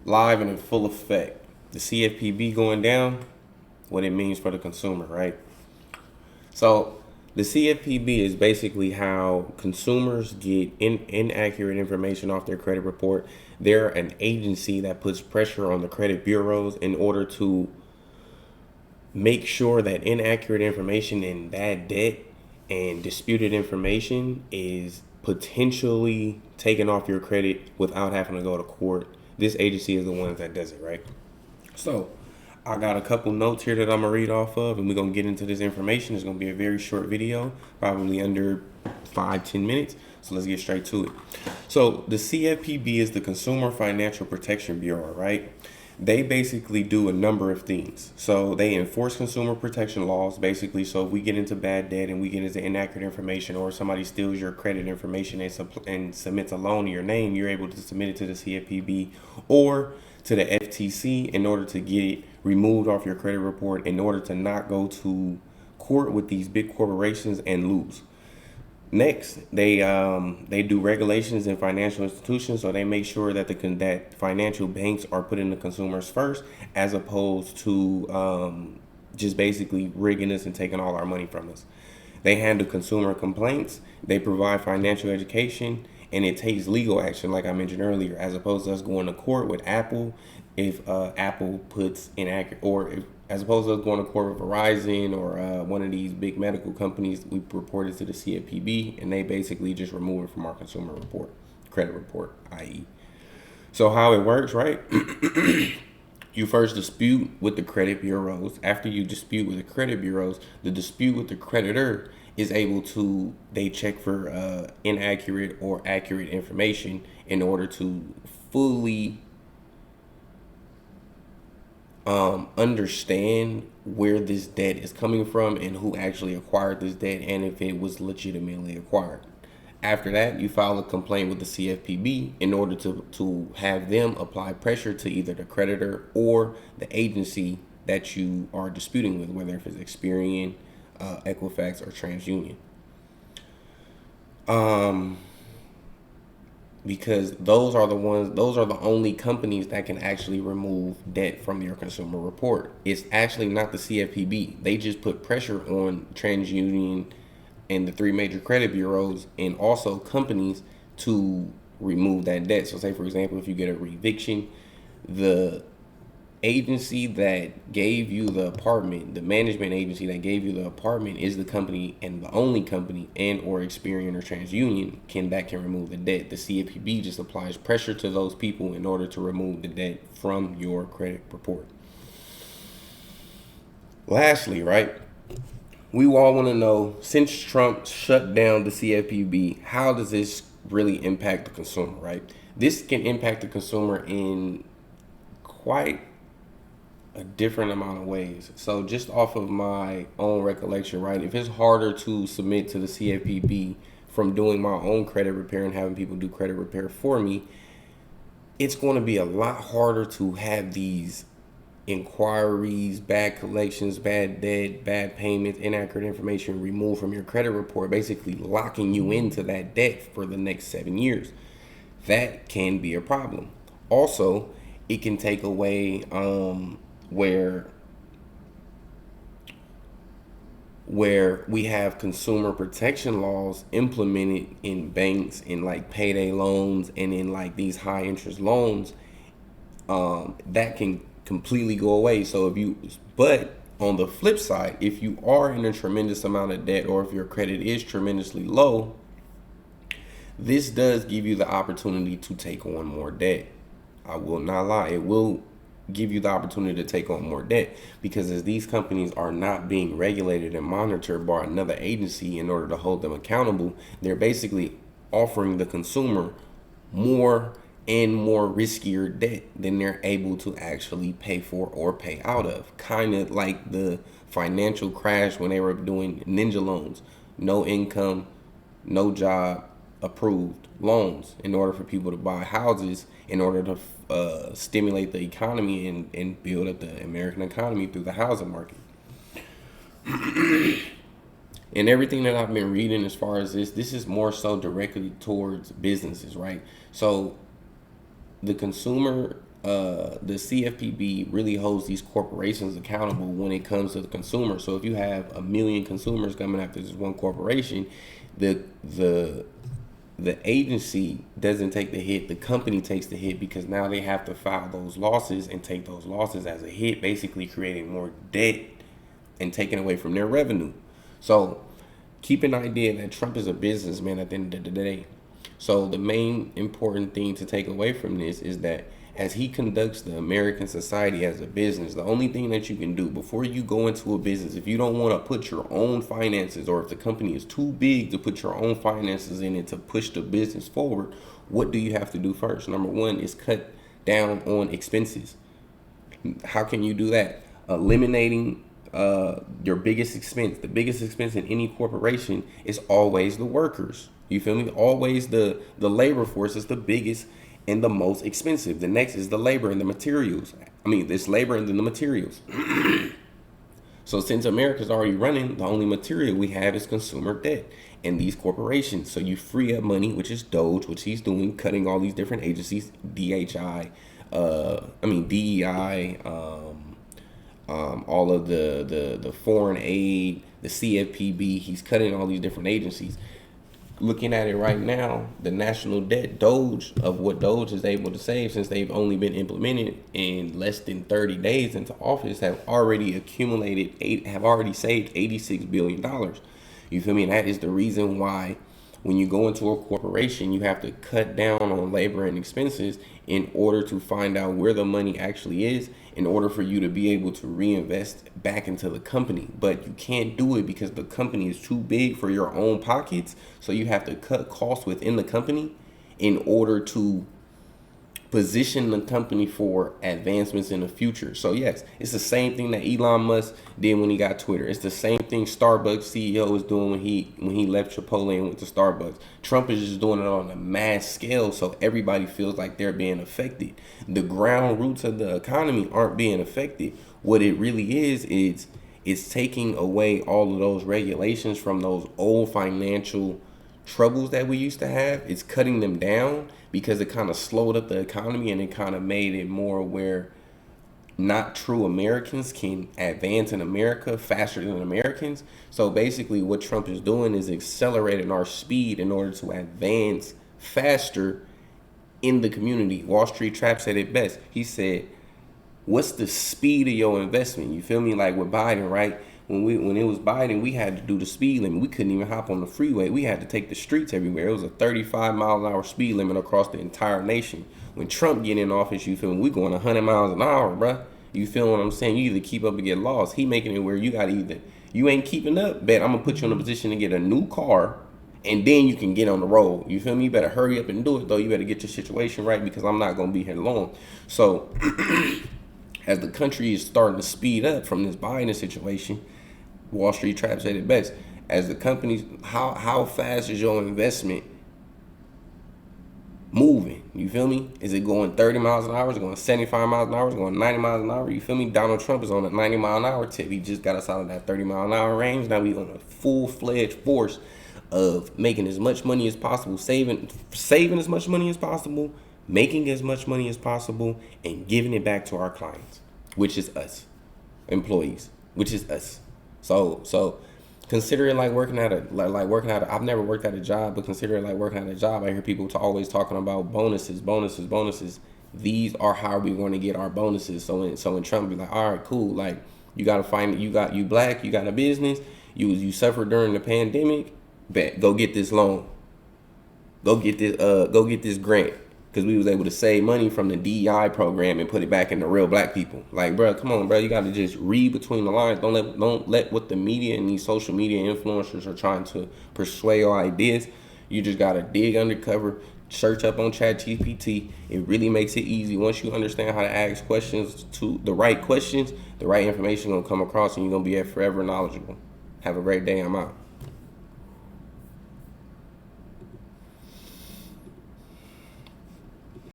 live and in full effect. The CFPB going down, what it means for the consumer, right? So the CFPB is basically how consumers get inaccurate information off their credit report. They're an agency that puts pressure on the credit bureaus in order to make sure that inaccurate information and bad debt and disputed information is potentially taken off your credit without having to go to court. This agency is the one that does it, right? So I got a couple notes here that I'm gonna read off of, and we're gonna get into this information. It's gonna be a very short video, probably under 5-10 minutes. So let's get straight to it. So the CFPB is the Consumer Financial Protection Bureau, right? They basically do a number of things. So they enforce consumer protection laws, basically. So if we get into bad debt and we get into inaccurate information, or somebody steals your credit information and submits a loan in your name, you're able to submit it to the CFPB or to the FTC in order to get it removed off your credit report, in order to not go to court with these big corporations and lose. Next, they do regulations in financial institutions, so they make sure that that financial banks are putting the consumers first, as opposed to just basically rigging us and taking all our money from us. They handle consumer complaints. They provide financial education, and it takes legal action, like I mentioned earlier, as opposed to us going to court with Apple. If Apple puts inaccurate, or if, as opposed to us going to court with Verizon or one of these big medical companies, we reported to the CFPB, and they basically just remove it from our consumer report, credit report, i.e. So how it works, right? You first dispute with the credit bureaus. After you dispute with the credit bureaus, the dispute with the creditor is able to, they check for inaccurate or accurate information in order to fully understand where this debt is coming from and who actually acquired this debt, and if it was legitimately acquired. After that, you file a complaint with the CFPB in order to have them apply pressure to either the creditor or the agency that you are disputing with, whether if it's Experian, Equifax, or TransUnion. Because those are the only companies that can actually remove debt from your consumer report. It's actually not the CFPB. They just put pressure on TransUnion and the three major credit bureaus and also companies to remove that debt. So say, for example, if you get a eviction, the agency that gave you the apartment, the management agency that gave you the apartment, is the company and the only company, and or Experian or TransUnion can remove the debt. The CFPB just applies pressure to those people in order to remove the debt from your credit report. Lastly, right, we all want to know, since Trump shut down the CFPB, how does this really impact the consumer, right? This can impact the consumer in quite a different amount of ways. So just off of my own recollection, right, if it's harder to submit to the CFPB from doing my own credit repair and having people do credit repair for me, it's going to be a lot harder to have these inquiries, bad collections, bad debt, bad payments, inaccurate information removed from your credit report, basically locking you into that debt for the next 7 years. That can be a problem. Also, it can take away where we have consumer protection laws implemented in banks, in like payday loans and in like these high interest loans, that can completely go away. So but on the flip side, if you are in a tremendous amount of debt, or if your credit is tremendously low, this does give you the opportunity to take on more debt. I will not lie, it will give you the opportunity to take on more debt, because as these companies are not being regulated and monitored by another agency in order to hold them accountable, they're basically offering the consumer more and more riskier debt than they're able to actually pay for or pay out of. Kind of like the financial crash when they were doing ninja loans, no income, no job, approved loans in order for people to buy houses, in order to stimulate the economy and build up the American economy through the housing market. And everything that I've been reading as far as this is more so directly towards businesses, right? So the consumer the CFPB really holds these corporations accountable when it comes to the consumer. So if you have a million consumers coming after this one corporation, the the the agency doesn't take the hit, the company takes the hit, because now they have to file those losses and take those losses as a hit, basically creating more debt and taking away from their revenue. So keep an idea that Trump is a businessman at the end of the day. So the main important thing to take away from this is that as he conducts the American society as a business, the only thing that you can do before you go into a business, if you don't want to put your own finances, or if the company is too big to put your own finances in it to push the business forward, what do you have to do first? Number one is cut down on expenses. How can you do that? Eliminating your biggest expense. The biggest expense in any corporation is always the workers. You feel me? Always the labor force is the biggest and the most expensive. The next is the labor and the materials. I mean, this labor and then the materials. So since America's already running, the only material we have is consumer debt and these corporations. So you free up money, which is Doge, which he's doing, cutting all these different agencies, DEI, all of the foreign aid, the CFPB. He's cutting all these different agencies. Looking at it right now, the national debt, Doge, of what Doge is able to save since they've only been implemented in less than 30 days into office, have already saved $86 billion. You feel me? And that is the reason why when you go into a corporation, you have to cut down on labor and expenses in order to find out where the money actually is, in order for you to be able to reinvest back into the company. But you can't do it because the company is too big for your own pockets. So you have to cut costs within the company in order to position the company for advancements in the future. So yes, it's the same thing that Elon Musk did when he got Twitter. It's the same thing Starbucks CEO is doing when he left Chipotle and went to Starbucks. Trump is just doing it on a mass scale, so everybody feels like they're being affected. The ground roots of the economy aren't being affected. What it really is it's taking away all of those regulations from those old financial troubles that we used to have. It's cutting them down because it kind of slowed up the economy, and it kind of made it more where not true Americans can advance in America faster than Americans. So basically what Trump is doing is accelerating our speed in order to advance faster in the community. Wall Street Trap said it best. He said, what's the speed of your investment? You feel me? Like with Biden, right? When it was Biden, we had to do the speed limit. We couldn't even hop on the freeway. We had to take the streets everywhere. It was a 35 mile an hour speed limit across the entire nation. When Trump get in office, you feel me? We going 100 miles an hour, bruh. You feel what I'm saying? You either keep up or get lost. He making it where you got you ain't keeping up, bet I'm gonna put you in a position to get a new car, and then you can get on the road. You feel me? You better hurry up and do it, though. You better get your situation right, because I'm not gonna be here long. So as the country is starting to speed up from this Biden situation, Wall Street Trap said it best. As the companies, how fast is your investment moving? You feel me? Is it going 30 miles an hour? Is it going 75 miles an hour? Is it going 90 miles an hour? You feel me? Donald Trump is on a 90 mile an hour tip. He just got us out of that 30 mile an hour range. Now we on a full-fledged force of making as much money as possible, saving as much money as possible, making as much money as possible, and giving it back to our clients, which is us, employees, which is us. So consider it like working at I've never worked at a job, but consider it like working at a job. I hear people always talking about bonuses. These are how we're going to get our bonuses. So when Trump be like, all right, cool, like you got to find, you black, you got a business, you suffered during the pandemic, bet go get this loan, go get this grant. Because we was able to save money from the DEI program and put it back into real black people. Like, bro, come on, bro. You got to just read between the lines. Don't let what the media and these social media influencers are trying to persuade your ideas. You just got to dig undercover, search up on ChatGPT. It really makes it easy. Once you understand how to ask questions, the right information going to come across, and you're going to be forever knowledgeable. Have a great day. I'm out.